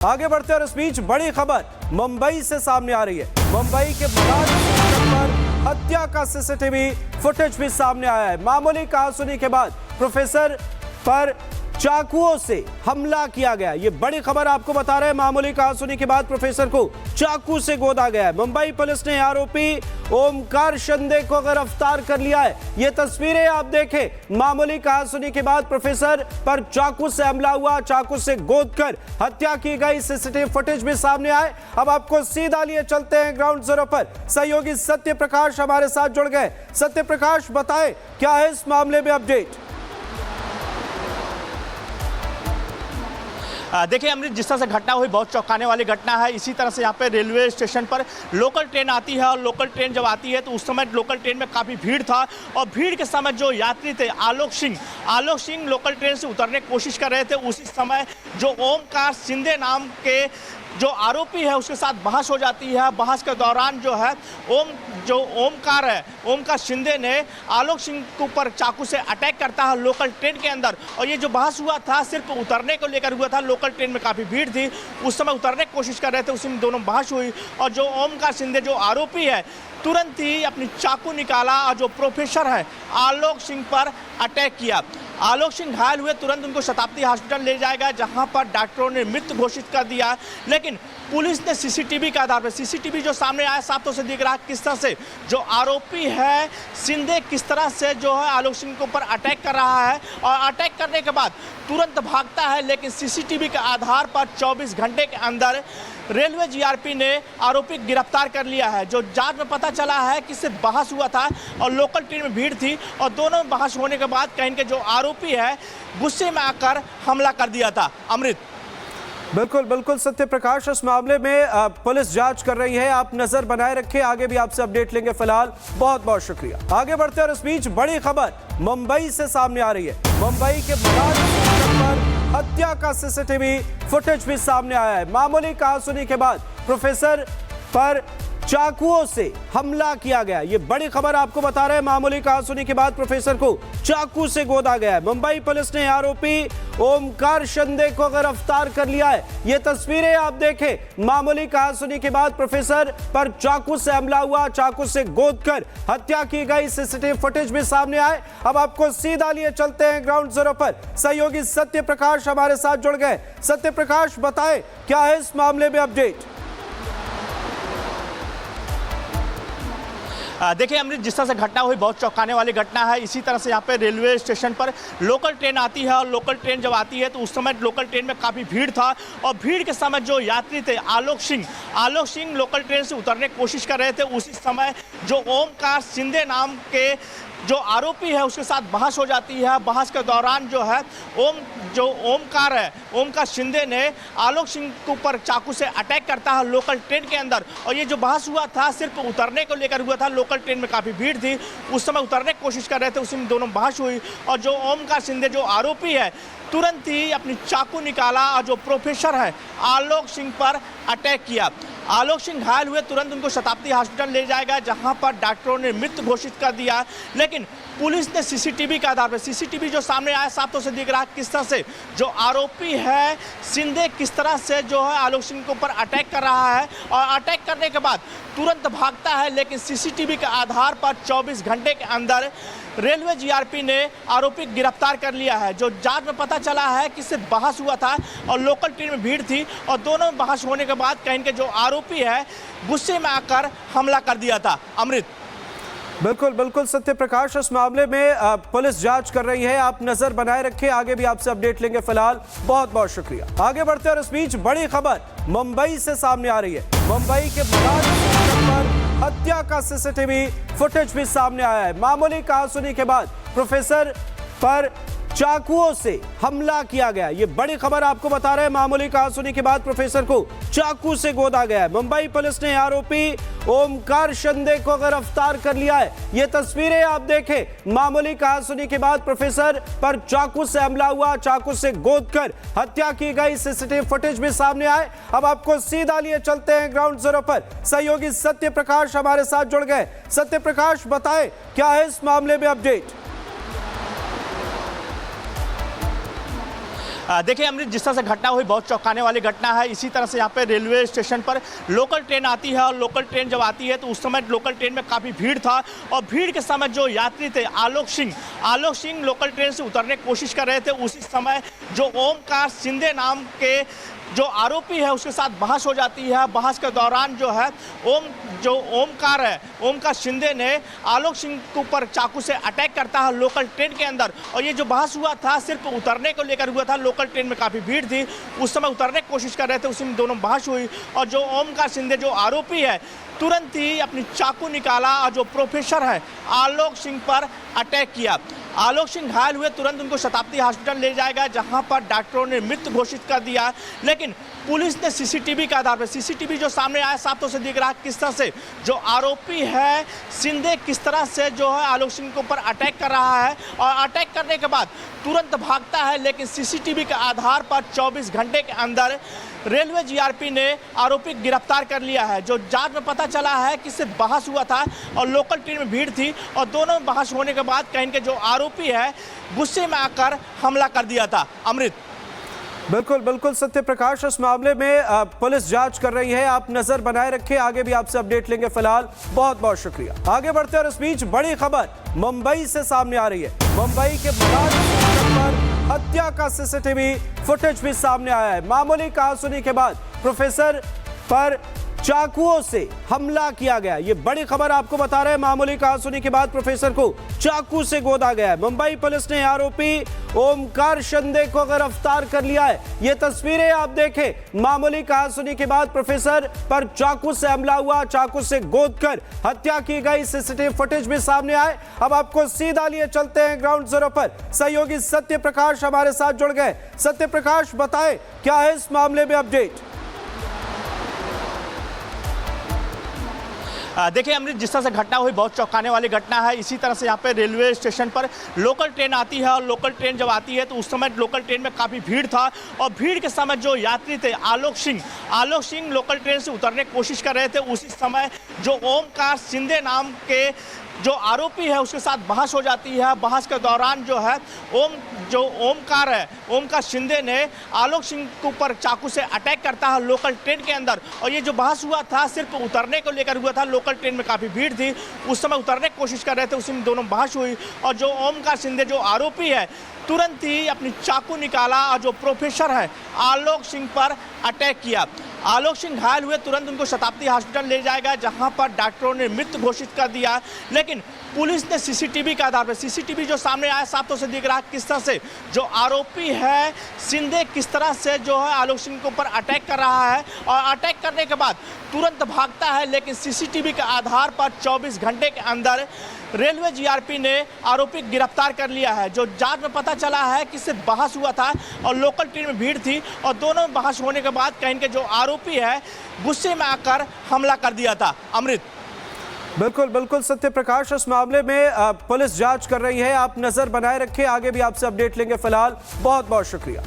आगे बढ़ते और इस बीच बड़ी खबर मुंबई से सामने आ रही है। मुंबई के बलान पर हत्या का सीसीटीवी फुटेज भी सामने आया है। मामूली कहासुनी के बाद प्रोफेसर पर चाकुओं से हमला किया गया। ये बड़ी खबर आपको बता रहे हैं। मामूली कहासुनी के बाद प्रोफेसर को चाकू से गोदा गया है। मुंबई पुलिस ने आरोपी ओमकार शिंदे को गिरफ्तार कर लिया है। ये तस्वीरें आप देखें। मामूली कहासुनी के बाद प्रोफेसर पर चाकू से हमला हुआ, चाकू से गोद कर हत्या की गई। सीसीटीवी फुटेज भी सामने आए। अब आपको सीधा लिए चलते हैं ग्राउंड जीरो पर। सहयोगी सत्य प्रकाश हमारे साथ जुड़ गए। सत्य प्रकाश, बताएं क्या है इस मामले में अपडेट? देखिए अमृत, जिस तरह से घटना हुई बहुत चौंकाने वाली घटना है। इसी तरह से यहाँ पे रेलवे स्टेशन पर लोकल ट्रेन आती है और लोकल ट्रेन जब आती है तो उस समय लोकल ट्रेन में काफ़ी भीड़ था और भीड़ के समय जो यात्री थे आलोक सिंह लोकल ट्रेन से उतरने की कोशिश कर रहे थे। उसी समय जो ओमकार शिंदे नाम के जो आरोपी है उसके साथ बहस हो जाती है। बहस के दौरान जो है ओमकार शिंदे ने आलोक सिंह के ऊपर चाकू से अटैक करता है लोकल ट्रेन के अंदर। और ये जो बहस हुआ था सिर्फ उतरने को लेकर हुआ था। लोकल ट्रेन में काफ़ी भीड़ थी, उस समय उतरने की कोशिश कर रहे थे, उसी में दोनों बहस हुई और जो ओमकार शिंदे जो आरोपी है तुरंत ही अपनी चाकू निकाला और जो प्रोफेसर है आलोक सिंह पर अटैक किया। आलोक सिंह घायल हुए, तुरंत उनको शताब्दी हॉस्पिटल ले जाया गया जहां पर डॉक्टरों ने मृत घोषित कर दिया। लेकिन पुलिस ने सीसीटीवी के आधार पर, सीसीटीवी जो सामने आया साफ तौर से दिख रहा है किस तरह से जो आरोपी है शिंदे किस तरह से जो है आलोक सिंह के ऊपर अटैक कर रहा है और अटैक करने के बाद तुरंत भागता है। लेकिन सीसीटीवी के आधार पर 24 घंटे के अंदर रेलवे जीआरपी ने आरोपी गिरफ्तार कर लिया है। जो जांच में पता चला है कि सिर्फ बहस हुआ था और लोकल ट्रेन में भीड़ थी और दोनों बहस होने के बाद कहीं के जो आरोपी है गुस्से में आकर हमला कर दिया था। अमृत, बिल्कुल बिल्कुल सत्य प्रकाश, इस मामले में पुलिस जांच कर रही है। आप नजर बनाए रखें, आगे भी आपसे अपडेट लेंगे। फिलहाल बहुत बहुत शुक्रिया। आगे बढ़ते और इस बीच बड़ी खबर मुंबई से सामने आ रही है। मुंबई के बलान पर हत्या का सीसीटीवी फुटेज भी सामने आया है। मामूली कहासुनी के बाद प्रोफेसर पर चाकुओं से हमला किया गया। ये बड़ी खबर आपको बता रहे हैं। मामूली कहासुनी के बाद प्रोफेसर को चाकू से गोदा गया है। मुंबई पुलिस ने आरोपी ओमकार शिंदे को गिरफ्तार कर लिया है। ये तस्वीरें आप देखें। मामूली कहासुनी के बाद प्रोफेसर पर चाकू से हमला हुआ, चाकू से गोद कर हत्या की गई। सीसीटीवी फुटेज भी सामने आए। अब आपको सीधा लिए चलते हैं ग्राउंड जीरो पर। सहयोगी सत्य प्रकाश हमारे साथ जुड़ गए। सत्य प्रकाश, बताएं क्या है इस मामले में अपडेट? देखिए अमृत, जिस तरह से घटना हुई बहुत चौंकाने वाली घटना है। इसी तरह से यहाँ पे रेलवे स्टेशन पर लोकल ट्रेन आती है और लोकल ट्रेन जब आती है तो उस समय लोकल ट्रेन में काफ़ी भीड़ था और भीड़ के समय जो यात्री थे आलोक सिंह लोकल ट्रेन से उतरने की कोशिश कर रहे थे। उसी समय जो ओमकार शिंदे नाम के जो आरोपी है उसके साथ बहस हो जाती है। बहस के दौरान जो है ओमकार शिंदे ने आलोक सिंह के ऊपर चाकू से अटैक करता है लोकल ट्रेन के अंदर। और ये जो बहस हुआ था सिर्फ उतरने को लेकर हुआ था। लोकल ट्रेन में काफ़ी भीड़ थी, उस समय उतरने की कोशिश कर रहे थे, उसी में दोनों बहस हुई और जो ओमकार शिंदे जो आरोपी है तुरंत ही अपनी चाकू निकाला और जो प्रोफेसर है आलोक सिंह पर अटैक किया। आलोक सिंह घायल हुए, तुरंत उनको शताब्दी हॉस्पिटल ले जाया गया जहां पर डॉक्टरों ने मृत घोषित कर दिया। लेकिन पुलिस ने सीसीटीवी के आधार पर, सीसीटीवी जो सामने आया साफ तौर से दिख रहा है किस तरह से जो आरोपी है शिंदे किस तरह से जो है आलोक सिंह के ऊपर अटैक कर रहा है और अटैक करने के बाद तुरंत भागता है। लेकिन सीसीटीवी के आधार पर 24 घंटे के अंदर रेलवे जीआरपी ने आरोपी गिरफ्तार कर लिया है। जो जांच में पता चला है कि सिर्फ बहस हुआ था और लोकल ट्रेन में भीड़ थी और दोनों बहस होने के बाद कहीं के जो आरोपी है गुस्से में आकर हमला कर दिया था। अमृत, बिल्कुल बिल्कुल सत्य प्रकाश, इस मामले में पुलिस जांच कर रही है। आप नजर बनाए रखें, आगे भी आपसे अपडेट लेंगे। फिलहाल बहुत बहुत शुक्रिया। आगे बढ़ते और इस बीच बड़ी खबर मुंबई से सामने आ रही है। मुंबई के बलान पर हत्या का सीसीटीवी फुटेज भी सामने आया है। मामूली कहासुनी के बाद प्रोफेसर पर चाकुओं से हमला किया गया। ये बड़ी खबर आपको बता रहे हैं। मामूली कहासुनी के बाद प्रोफेसर को चाकू से गोदा गया है। मुंबई पुलिस ने आरोपी ओमकार शिंदे को गिरफ्तार कर लिया है। ये तस्वीरें आप देखें। मामूली कहासुनी के बाद प्रोफेसर पर चाकू से हमला हुआ, चाकू से गोद कर हत्या की गई। सीसीटीवी फुटेज भी सामने आए। अब आपको सीधा लिए चलते हैं ग्राउंड जीरो पर। सहयोगी सत्य प्रकाश हमारे साथ जुड़ गए। सत्य प्रकाश, बताएं क्या है इस मामले में अपडेट? देखिए अमृत, जिस तरह से घटना हुई बहुत चौंकाने वाली घटना है। इसी तरह से यहाँ पे रेलवे स्टेशन पर लोकल ट्रेन आती है और लोकल ट्रेन जब आती है तो उस समय लोकल ट्रेन में काफ़ी भीड़ था और भीड़ के समय जो यात्री थे आलोक सिंह लोकल ट्रेन से उतरने की कोशिश कर रहे थे। उसी समय जो ओमकार शिंदे नाम के जो आरोपी है उसके साथ बहस हो जाती है। बहस के दौरान जो है ओमकार शिंदे ने आलोक सिंह के ऊपर चाकू से अटैक करता है लोकल ट्रेन के अंदर। और ये जो बहस हुआ था सिर्फ उतरने को लेकर हुआ था। लोकल ट्रेन में काफ़ी भीड़ थी, उस समय उतरने की कोशिश कर रहे थे, उसी में दोनों बहस हुई और जो ओमकार शिंदे जो आरोपी है तुरंत ही अपनी चाकू निकाला और जो प्रोफेसर है आलोक सिंह पर अटैक किया। आलोक सिंह घायल हुए, तुरंत उनको शताब्दी हॉस्पिटल ले जाया गया जहां पर डॉक्टरों ने मृत घोषित कर दिया। लेकिन पुलिस ने सीसीटीवी के आधार पर, सीसीटीवी जो सामने आया साफ तौर से दिख रहा है किस तरह से जो आरोपी है शिंदे किस तरह से जो है आलोक सिंह के ऊपर अटैक कर रहा है और अटैक करने के बाद तुरंत भागता है। लेकिन सीसीटीवी के आधार पर 24 घंटे के अंदर रेलवे जीआरपी ने आरोपी गिरफ्तार कर लिया है। जो जांच में पता चला है कि सिर्फ बहस हुआ था और लोकल ट्रेन में भीड़ थी और दोनों में बहस होने के बाद कहीं के जो आरोपी है गुस्से में आकर हमला कर दिया था। अमृत, बिल्कुल सत्य प्रकाश, इस मामले में पुलिस जांच कर रही है। आप नजर बनाए रखें, आगे भी आपसे अपडेट लेंगे। फिलहाल बहुत शुक्रिया। आगे बढ़ते और इस बीच बड़ी खबर मुंबई से सामने आ रही है। मुंबई के बराज पर हत्या का सीसीटीवी फुटेज भी सामने आया है। मामूली कहासुनी के बाद प्रोफेसर पर चाकुओं से हमला किया गया। ये बड़ी खबर आपको बता रहे हैं। मामूली कहासुनी के बाद प्रोफेसर को चाकू से गोदा गया है। मुंबई पुलिस ने आरोपी ओमकार शिंदे को गिरफ्तार कर लिया है। ये तस्वीरें आप देखें। मामूली कहासुनी के बाद प्रोफेसर पर चाकू से हमला हुआ, चाकू से गोदकर हत्या की गई। सीसीटीवी फुटेज भी सामने आए। अब आपको सीधा लिए चलते हैं ग्राउंड जीरो पर। सहयोगी सत्य प्रकाश हमारे साथ जुड़ गए। सत्य प्रकाश, बताएं क्या है इस मामले में अपडेट? देखिए अमृत, जिस तरह से घटना हुई बहुत चौंकाने वाली घटना है। इसी तरह से यहाँ पे रेलवे स्टेशन पर लोकल ट्रेन आती है और लोकल ट्रेन जब आती है तो उस समय लोकल ट्रेन में काफ़ी भीड़ था और भीड़ के समय जो यात्री थे आलोक सिंह लोकल ट्रेन से उतरने की कोशिश कर रहे थे। उसी समय जो ओमकार शिंदे नाम के जो आरोपी है उसके साथ बहस हो जाती है। बहस के दौरान जो है ओमकार शिंदे ने आलोक सिंह के ऊपर चाकू से अटैक करता है लोकल ट्रेन के अंदर। और ये जो बहस हुआ था सिर्फ उतरने को लेकर हुआ था। लोकल ट्रेन में काफ़ी भीड़ थी, उस समय उतरने की कोशिश कर रहे थे, उसी में दोनों बहस हुई और जो ओमकार शिंदे जो आरोपी है तुरंत ही अपनी चाकू निकाला और जो प्रोफेसर है आलोक सिंह पर अटैक किया। आलोक सिंह घायल हुए, तुरंत उनको शताब्दी हॉस्पिटल ले जाया गया जहां पर डॉक्टरों ने मृत घोषित कर दिया। लेकिन पुलिस ने सीसीटीवी के आधार पर, सीसीटीवी जो सामने आया साफ तौर से दिख रहा है किस तरह से जो आरोपी है शिंदे किस तरह से जो है आलोक सिंह के ऊपर अटैक कर रहा है और अटैक करने के बाद तुरंत भागता है। लेकिन सीसीटीवी के आधार पर 24 घंटे के अंदर रेलवे जीआरपी ने आरोपी गिरफ्तार कर लिया है। जो जांच में पता चला है कि सिर्फ बहस हुआ था और लोकल ट्रेन में भीड़ थी और दोनों में बहस होने के बाद कहीं के जो आरोपी है गुस्से में आकर हमला कर दिया था। अमृत, बिल्कुल सत्य प्रकाश, इस मामले में पुलिस जांच कर रही है। आप नजर बनाए रखें, आगे भी आपसे अपडेट लेंगे। फिलहाल बहुत शुक्रिया।